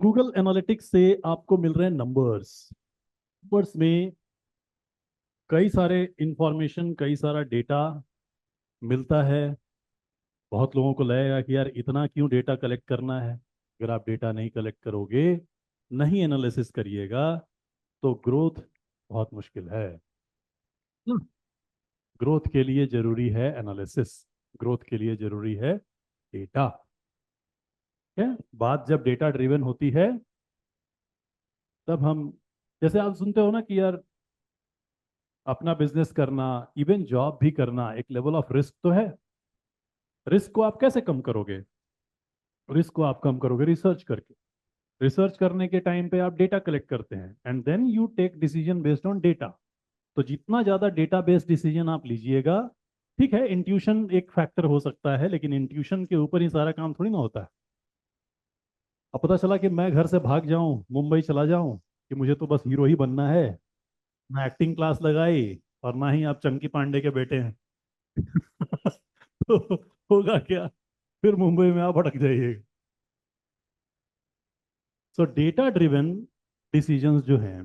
Google analytics से आपको मिल रहे हैं नंबर्स। नंबर्स में कई सारे इंफॉर्मेशन, कई सारा डेटा मिलता है। बहुत लोगों को लगेगा कि यार इतना क्यों डेटा कलेक्ट करना है। अगर आप डेटा नहीं कलेक्ट करोगे, नहीं एनालिसिस करिएगा, तो ग्रोथ बहुत मुश्किल है। ग्रोथ के लिए जरूरी है एनालिसिस, ग्रोथ के लिए जरूरी है डेटा। है बात जब डेटा ड्रिवन होती है, तब हम, जैसे आप सुनते हो ना कि यार अपना बिजनेस करना, इवन जॉब भी करना, एक लेवल ऑफ रिस्क तो है। रिस्क को आप कैसे कम करोगे? रिस्क को आप कम करोगे रिसर्च करके। रिसर्च करने के टाइम पे आप डेटा कलेक्ट करते हैं and then you take decision based on data. तो जितना ज्यादा डेटा बेस्ड डिसीजन आप लीजिएगा, ठीक है, इंट्यूशन एक फैक्टर हो सकता है, लेकिन इंट्यूशन के ऊपर ही सारा काम थोड़ी ना होता है। अब पता चला कि मैं घर से भाग जाऊं, मुंबई चला जाऊं कि मुझे तो बस हीरो ही बनना है, ना एक्टिंग क्लास लगाई और ना ही आप चंकी पांडे के बेटे हैं। तो होगा क्या? फिर मुंबई में आप अटक जाइएगा। सो डेटा ड्रिवन डिसीजंस जो हैं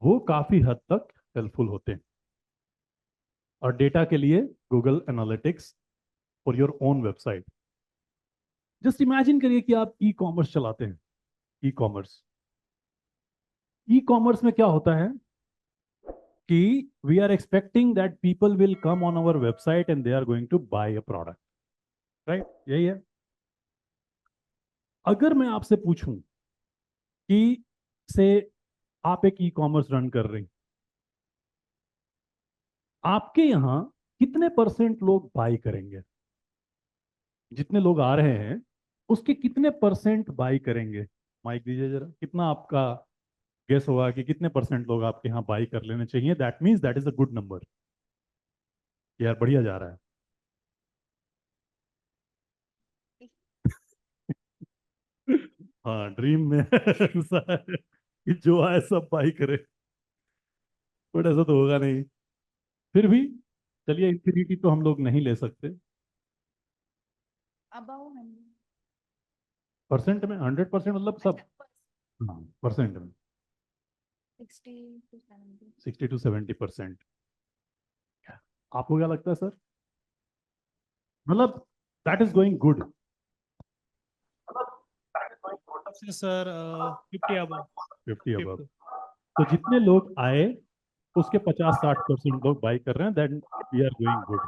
वो काफी हद तक हेल्पफुल होते हैं। और डेटा के लिए Google analytics for your own website. Just imagine करिए कि आप ई कॉमर्स चलाते हैं। ई कॉमर्स, ई कॉमर्स में क्या होता है कि we are expecting that people will come on our website and they are going to buy a product, right? यही है। अगर मैं आपसे पूछूं कि से आप एक ई कॉमर्स रन कर रही, आपके यहाँ कितने परसेंट लोग बाई करेंगे? जितने लोग आ रहे हैं उसके कितने परसेंट बाई करेंगे? माइक दीजिए जरा, कितना आपका गेस होगा कि कितने परसेंट लोग आपके यहाँ बाई कर लेने चाहिए? That means that is a good number. यार बढ़िया जा रहा है। हाँ, ड्रीम में ऐसा है कि जो आए सब बाई करे, बट ऐसा तो होगा नहीं। फिर भी चलिए, इंफिनिटी तो हम लोग नहीं ले सकते। अबाउ 100, परसेंट में 100% मतलब सब? हाँ, परसेंट में 60 to 70। 60 to 70%। आपको क्या लगता है सर? मतलब दैट इज गोइंग गुड। से सर 50 अब 50 अबव। 50। तो जितने लोग आए उसके 50-60% लोग बाई कर रहे हैं, then we are going good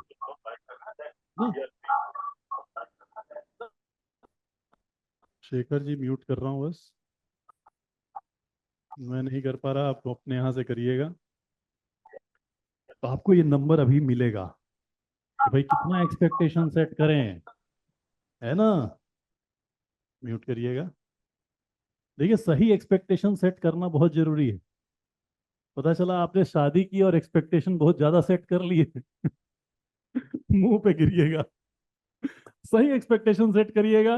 ना। शेखर जी म्यूट कर रहा हूँ बस, मैं नहीं कर पा रहा, आप अपने यहाँ से करिएगा। तो आपको ये नंबर अभी मिलेगा कि भाई कितना एक्सपेक्टेशन सेट करें, है ना? म्यूट करिएगा। देखिए, सही एक्सपेक्टेशन सेट करना बहुत जरूरी है। पता चला आपने शादी की और एक्सपेक्टेशन बहुत ज्यादा सेट कर लिए, मुंह पे गिरिएगा। सही एक्सपेक्टेशन सेट करिएगा,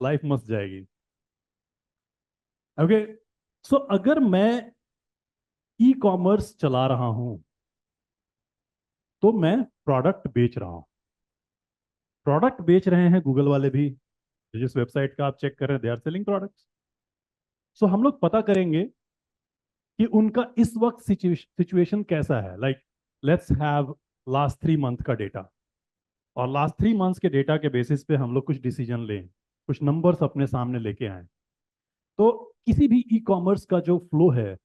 लाइफ मस्त जाएगी। ओके। सो अगर मैं ई कॉमर्स चला रहा हूं तो मैं प्रोडक्ट बेच रहा हूं। प्रोडक्ट बेच रहे हैं गूगल वाले भी, जिस वेबसाइट का आप चेक कर रहे हैं, दे आर सेलिंग प्रोडक्ट्स। सो हम लोग पता करेंगे कि उनका इस वक्त सिचुएशन कैसा है। Like let's have last 3 month का डेटा, और लास्ट 3 मंथ्स के डेटा के बेसिस पे हम लोग कुछ डिसीजन लें, कुछ नंबर्स अपने सामने लेके आए। तो किसी भी ई कॉमर्स का जो फ्लो है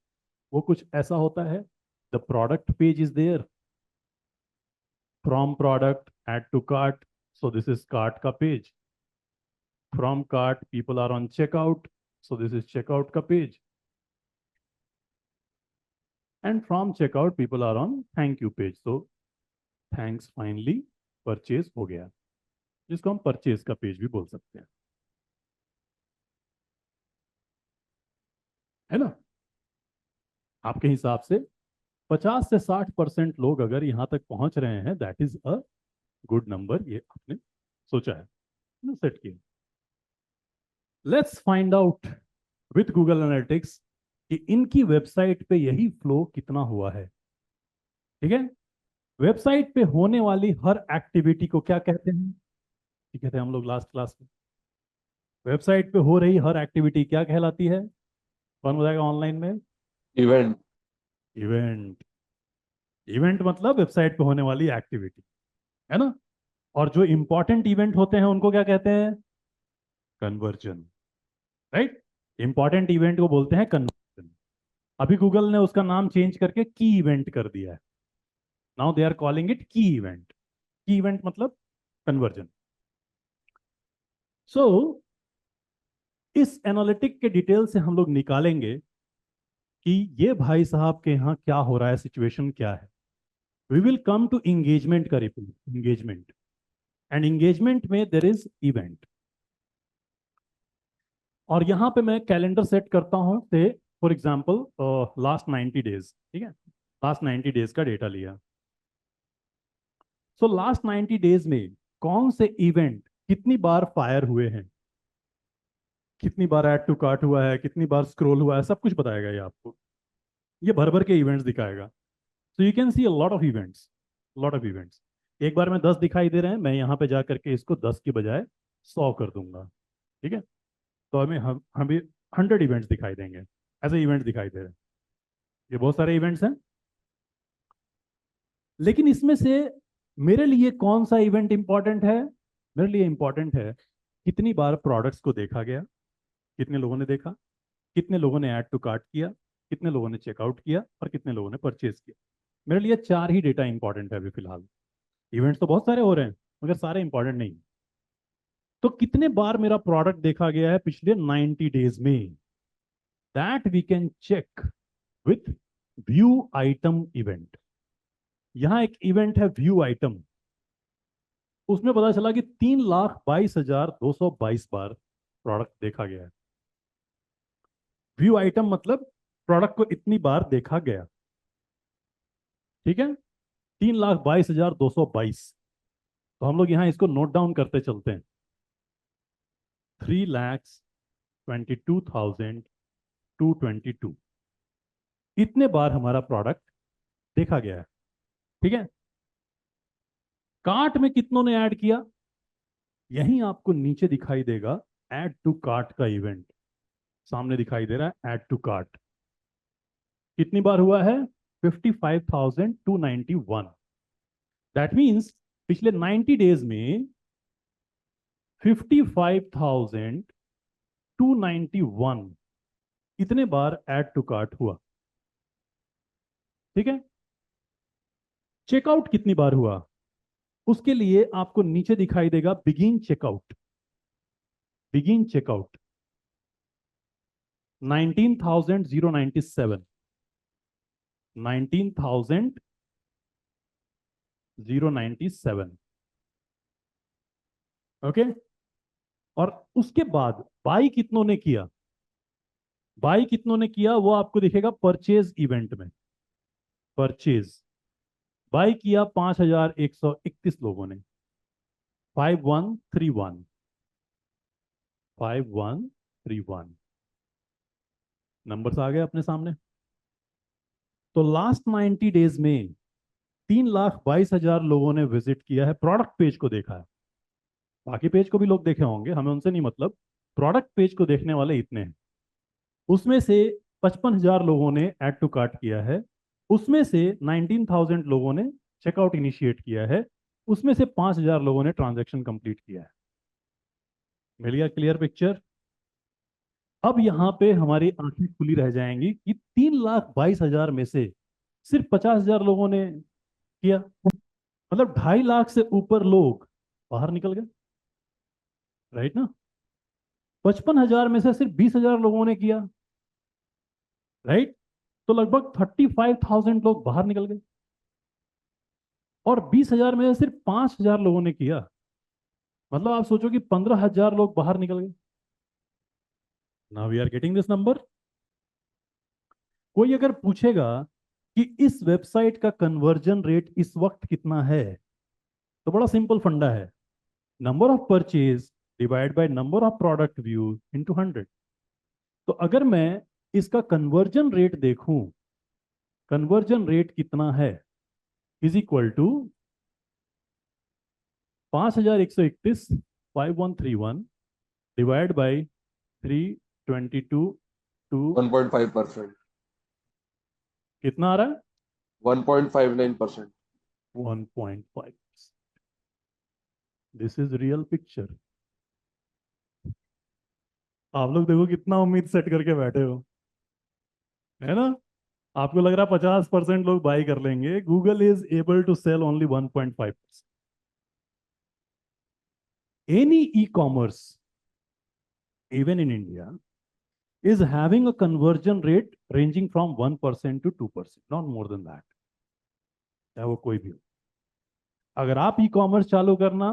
वो कुछ ऐसा होता है। The product page is there, from product, add to cart, so this is cart का page. From cart people are on checkout, so this is checkout का page. And from checkout people are on thank you page, so thanks finally purchase हो गया, जिसको हम purchase का page भी बोल सकते हैं, है ना? आपके हिसाब से 50 से 60% लोग अगर यहां तक पहुंच रहे हैं, that is a good number. ये आपने सोचा है ना, सेट किया। Let's find out with Google analytics कि इनकी वेबसाइट पे यही फ्लो कितना हुआ है। ठीक है? वेबसाइट पे होने वाली हर एक्टिविटी को क्या कहते हैं? ठीक कहते हैं हम लोग लास्ट क्लास में, वेबसाइट पे हो रही हर एक्टिविटी क्या कहलाती है? कौन बताएगा ऑनलाइन में? इवेंट। इवेंट। इवेंट मतलब वेबसाइट पे होने वाली एक्टिविटी, है ना? और जो इंपॉर्टेंट इवेंट होते हैं उनको क्या कहते हैं? कन्वर्जन। राइट। इंपॉर्टेंट इवेंट को बोलते हैं कन्वर्जन। अभी गूगल ने उसका नाम चेंज करके की इवेंट कर दिया है। Now they are calling it key event. Key event मतलब कन्वर्जन। सो इस एनालिटिक के डिटेल से हम लोग निकालेंगे कि ये भाई साहब के यहाँ क्या हो रहा है, सिचुएशन क्या है। We will come to engagement का रिपोर्ट। इंगेजमेंट एंड इंगेजमेंट में देर इज इवेंट। और यहां पे मैं कैलेंडर सेट करता हूं से फॉर एग्जांपल लास्ट 90 डेज, ठीक है? लास्ट 90 डेज का डेटा लिया। सो लास्ट 90 डेज में कौन से इवेंट कितनी बार फायर हुए हैं, कितनी बार ऐड टू कार्ट हुआ है, कितनी बार स्क्रॉल हुआ है, सब कुछ बताएगा ये आपको। ये भर भर के इवेंट्स दिखाएगा। So you can see a lot of events, lot of events. एक बार में 10 दिखाई दे रहे हैं, मैं यहाँ पे जा करके इसको 10 की बजाय 100 कर दूंगा, ठीक है? तो हमें 100 इवेंट्स दिखाई देंगे, ऐसे इवेंट्स दिखाई दे रहे हैं। ये बहुत सारे इवेंट्स हैं, लेकिन इसमें से मेरे लिए कौन सा इवेंट इंपॉर्टेंट है? मेरे लिए इंपॉर्टेंट है कितनी बार प्रोडक्ट्स को देखा गया, कितने लोगों ने देखा, कितने लोगों ने ऐड टू कार्ट किया, कितने लोगों ने चेकआउट किया और कितने लोगों ने परचेज किया। मेरे लिए 4 ही डेटा इंपॉर्टेंट है अभी फिलहाल। इवेंट्स तो बहुत सारे हो रहे हैं मगर सारे इंपॉर्टेंट नहीं। तो कितने बार मेरा प्रोडक्ट देखा गया है पिछले 90 डेज में, that we can check with view item event. यहां एक इवेंट है व्यू आइटम, उसमें पता चला कि 3,22,222 बार प्रोडक्ट देखा गया है। व्यू आइटम मतलब प्रोडक्ट को इतनी बार देखा गया, ठीक है? 3,22,222। तो हम लोग यहां इसको नोट डाउन करते चलते हैं। 3,22,222 इतने बार हमारा प्रोडक्ट देखा गया है, ठीक है? कार्ट में कितनों ने ऐड किया? यहीं आपको नीचे दिखाई देगा ऐड टू कार्ट का इवेंट, सामने दिखाई दे रहा है ऐड टू कार्ट। कितनी बार हुआ है? 55,291। दैट मीन्स पिछले 90 डेज में 55,291 इतने बार ऐड टू कार्ट हुआ, ठीक है? चेकआउट कितनी बार हुआ? उसके लिए आपको नीचे दिखाई देगा begin checkout. Begin checkout 19,097। 19,097, okay? और उसके बाद बाई कितनों ने किया? बाई कितनों ने किया वो आपको दिखेगा परचेज इवेंट में। परचेज बाई किया 5,131 लोगों ने। 5131, 5131 नंबर्स आ गए अपने सामने। तो लास्ट 90 डेज में 3,22,000 लोगों ने विजिट किया है, प्रोडक्ट पेज को देखा है। बाकी पेज को भी लोग देखे होंगे, हमें उनसे नहीं मतलब, प्रोडक्ट पेज को देखने वाले इतने हैं। उसमें से 55,000 लोगों ने ऐड टू कार्ट किया है, उसमें से 19,000 लोगों ने चेकआउट इनिशिएट किया है, उसमें से 5,000 लोगों ने ट्रांजैक्शन कंप्लीट किया है। मिल गया क्लियर पिक्चर? अब यहां पे हमारी आंखें खुली रह जाएंगी कि 3,22,000 में से सिर्फ 50,000 लोगों ने किया, मतलब 2.5 लाख से ऊपर लोग बाहर निकल गए, राइट ना? 55,000 में से सिर्फ 20,000 लोगों ने किया, राइट? तो लगभग 35,000 लोग बाहर निकल गए। और 20,000 में से सिर्फ 5,000 लोगों ने किया, मतलब आप सोचो कि 15,000 लोग बाहर निकल गए। Now we are getting this number. कोई अगर पूछेगा कि इस वेबसाइट का कन्वर्जन रेट इस वक्त कितना है, तो बड़ा सिंपल फंडा है, number of purchase divide by number of product views into 100। तो अगर मैं इसका कन्वर्जन रेट देखूं, कन्वर्जन रेट कितना है, is equal to 5,131 5131 divide by 322 to 1.5%. कितना आ रहा है? 1.59%. 1.5. This is real picture. आप लोग देखो कितना उम्मीद सेट करके बैठे हो, है ना? आपको लग रहा है 50% लोग बाई कर लेंगे. Google is able to sell only 1.5%. Any e commerce even in India is having a conversion rate ranging from 1% to 2%, not more than that. चाहे वो कोई भी हो. अगर आप ई कॉमर्स चालू करना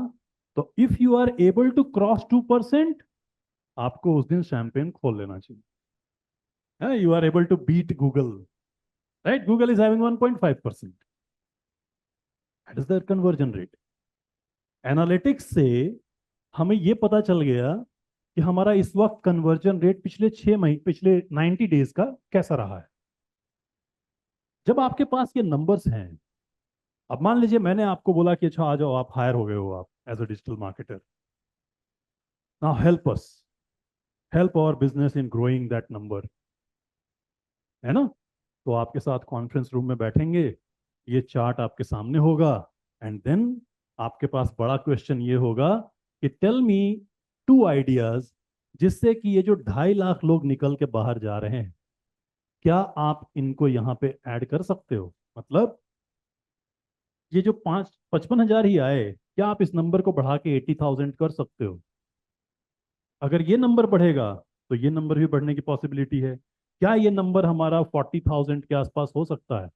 तो if you are able to cross 2%, आपको उस दिन शैंपेन खोल लेना चाहिए. You are able to beat Google, right? Google is having 1.5%. That is the conversion rate. Analytics से हमें ये पता चल गया कि हमारा इस वक्त कन्वर्जन रेट पिछले 6 महीने, पिछले 90 डेज का कैसा रहा है. जब आपके पास ये नंबर्स हैं, अब मान लीजिए मैंने आपको बोला कि अच्छा आ जाओ, आप हायर हो गए हो, आप as a digital marketer. Now help us, help our business in growing that number, है ना? तो आपके साथ कॉन्फ्रेंस रूम में बैठेंगे, ये चार्ट आपके सामने होगा, एंड देन आपके पास बड़ा क्वेश्चन ये होगा कि टेल मी 2 आइडियाज जिससे कि ये जो 2.5 लाख लोग निकल के बाहर जा रहे हैं, क्या आप इनको यहाँ पे ऐड कर सकते हो? मतलब ये जो 55,000 ही आए, क्या आप इस नंबर को बढ़ा के 80,000 कर सकते हो? अगर ये नंबर बढ़ेगा तो ये नंबर भी बढ़ने की पॉसिबिलिटी है. क्या ये नंबर हमारा 40,000 के आसपास हो सकता है?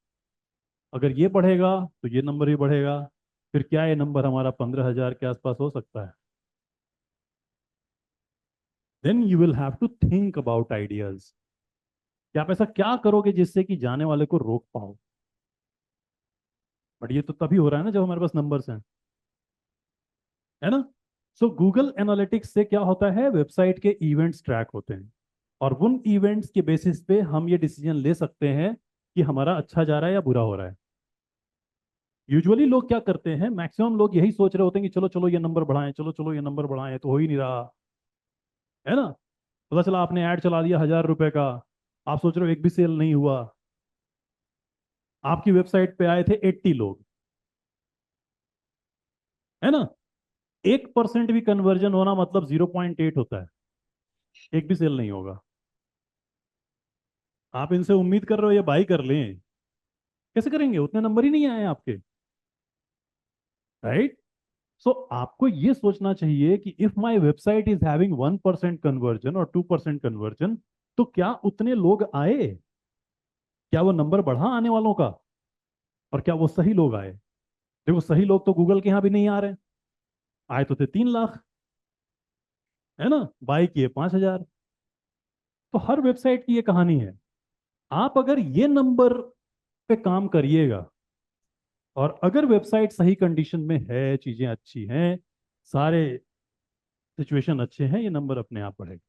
अगर ये बढ़ेगा तो ये नंबर भी बढ़ेगा. फिर क्या ये नंबर हमारा 15,000 के आसपास हो सकता है? Then you will have to think about ideas कि आप ऐसा क्या करोगे जिससे कि जाने वाले को रोक पाओ. बट ये तो तभी हो रहा है ना जब हमारे पास नंबर्स हैं, है ना? सो गूगल एनालिटिक्स से क्या होता है, वेबसाइट के इवेंट्स ट्रैक होते हैं, और उन इवेंट्स के बेसिस पे हम ये डिसीजन ले सकते हैं कि हमारा अच्छा जा रहा है या बुरा हो रहा है. यूजुअली लोग क्या करते हैं, मैक्सिमम लोग यही सोच रहे होते हैं कि चलो चलो ये नंबर बढ़ाएं, चलो चलो ये नंबर बढ़ाएं, तो हो ही नहीं रहा, है ना? पता चला आपने ऐड चला दिया 1,000 रुपए का, आप सोच रहे हो एक भी सेल नहीं हुआ. आपकी वेबसाइट पे आए थे 80 लोग, है ना? 1% भी कन्वर्जन होना मतलब 0.8 होता है, एक भी सेल नहीं होगा. आप इनसे उम्मीद कर रहे हो ये बाई कर लें, कैसे करेंगे? उतने नंबर ही नहीं आए आपके, राइट? सो आपको ये सोचना चाहिए कि if my website is having 1% conversion और 2% कन्वर्जन, तो क्या उतने लोग आए? क्या वो नंबर बढ़ा आने वालों का? और क्या वो सही लोग आए? देखो सही लोग तो गूगल के यहां भी नहीं आ रहे. आए तो थे 3 लाख, है ना? बाई किए 5,000. तो हर वेबसाइट की ये कहानी है. आप अगर ये नंबर पे काम करिएगा, और अगर वेबसाइट सही कंडीशन में है, चीजें अच्छी हैं, सारे सिचुएशन अच्छे हैं, ये नंबर अपने आप बढ़ेगा,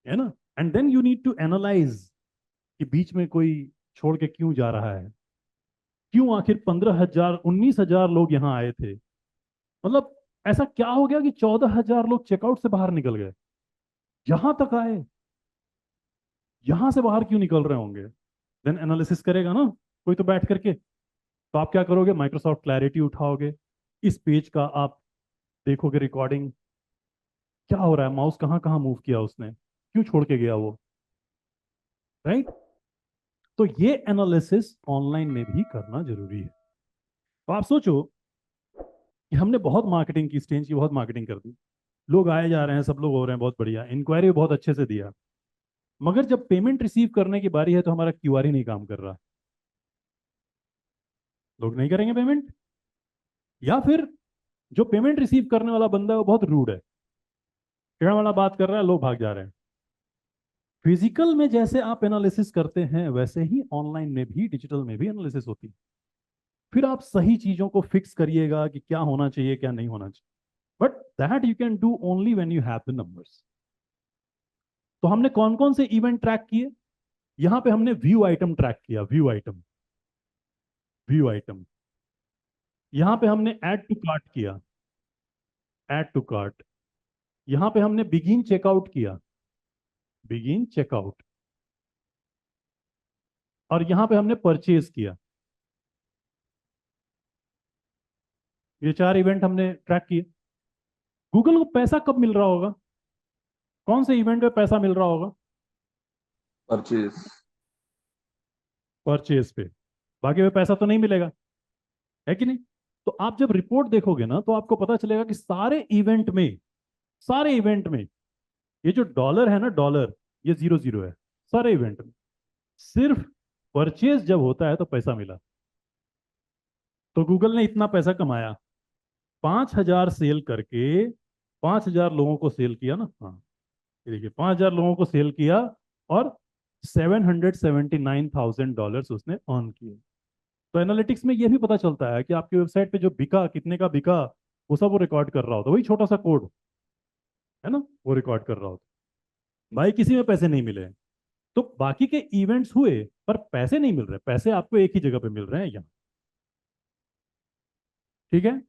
है ना? And then you need to analyse कि बीच में कोई छोड़ के क्यों जा रहा है. क्यों आखिर 15,000 19,000 लोग यहाँ आए थे? मतलब ऐसा क्या हो गया कि 14,000 लोग चेकआउट से बाहर निकल गए? यहां तक आए, यहां से बाहर क्यों निकल रहे होंगे? देन एनालिसिस करेगा ना कोई तो बैठ करके. तो आप क्या करोगे, माइक्रोसॉफ्ट क्लैरिटी उठाओगे, इस पेज का आप देखोगे रिकॉर्डिंग, क्या हो रहा है, माउस कहाँ कहाँ मूव किया उसने, क्यों छोड़ के गया वो, राइट? तो ये एनालिसिस ऑनलाइन में भी करना जरूरी है. तो आप सोचो कि हमने बहुत मार्केटिंग की, स्टेज की बहुत मार्केटिंग कर दी, लोग आए जा रहे हैं, सब लोग हो रहे हैं, बहुत बढ़िया, इंक्वायरी बहुत अच्छे से दिया, मगर जब पेमेंट रिसीव करने की बारी है तो हमारा क्यूआर ही नहीं काम कर रहा. लोग नहीं करेंगे पेमेंट, या फिर जो पेमेंट रिसीव करने वाला बंदा है वो बहुत रूड है, टेढ़ा वाला बात कर रहा है, लोग भाग जा रहे हैं. फिजिकल में जैसे आप एनालिसिस करते हैं, वैसे ही ऑनलाइन में भी, डिजिटल में भी एनालिसिस होती है. फिर आप सही चीजों को फिक्स करिएगा कि क्या होना चाहिए क्या नहीं होना चाहिए. But that you can do only when you have the numbers. तो हमने कौन कौन से इवेंट ट्रैक किए? यहां पे हमने व्यू आइटम ट्रैक किया, व्यू आइटम, व्यू आइटम. यहां पे हमने ऐड टू कार्ट किया, ऐड टू कार्ट. यहां पे हमने बिगिन चेकआउट किया, बिगिन चेकआउट, और यहां पे हमने परचेज किया। ये 4 इवेंट हमने ट्रैक किए। गूगल को पैसा कब मिल रहा होगा? कौन से इवेंट पे पैसा मिल रहा होगा? परचेज। परचेज पे। बाकी पे पैसा तो नहीं मिलेगा, है कि नहीं? तो आप जब रिपोर्ट देखोगे ना, तो आपको पता चलेगा कि सारे इवेंट में ये जो डॉलर है ना, डॉलर, ये 0 0 है सारे इवेंट में। सिर्फ परचेज जब होता है तो पैसा मिला। तो गूगल ने इतना पैसा कमाया, 5,000 सेल करके, 5,000 लोगों को सेल किया ना, हाँ ये देखिए, 5,000 लोगों को सेल किया, और $779,000 उसने अर्न किए। तो एनालिटिक्स में ये भी पता चलता है कि आपकी वेबसाइट पे जो बिका, कितने का बिका, वो सब वो रिकॉर्ड कर रहा होता है। वही छोटा सा कोड है ना, वो रिकॉर्ड कर रहा होता है। भाई किसी में पैसे नहीं मिले हैं। तो बाकी के इवेंट्स हुए पर पैसे नहीं मिल रहे। पैसे आपको एक ही जगह पे मिल रहे हैं, यहाँ। ठीक है।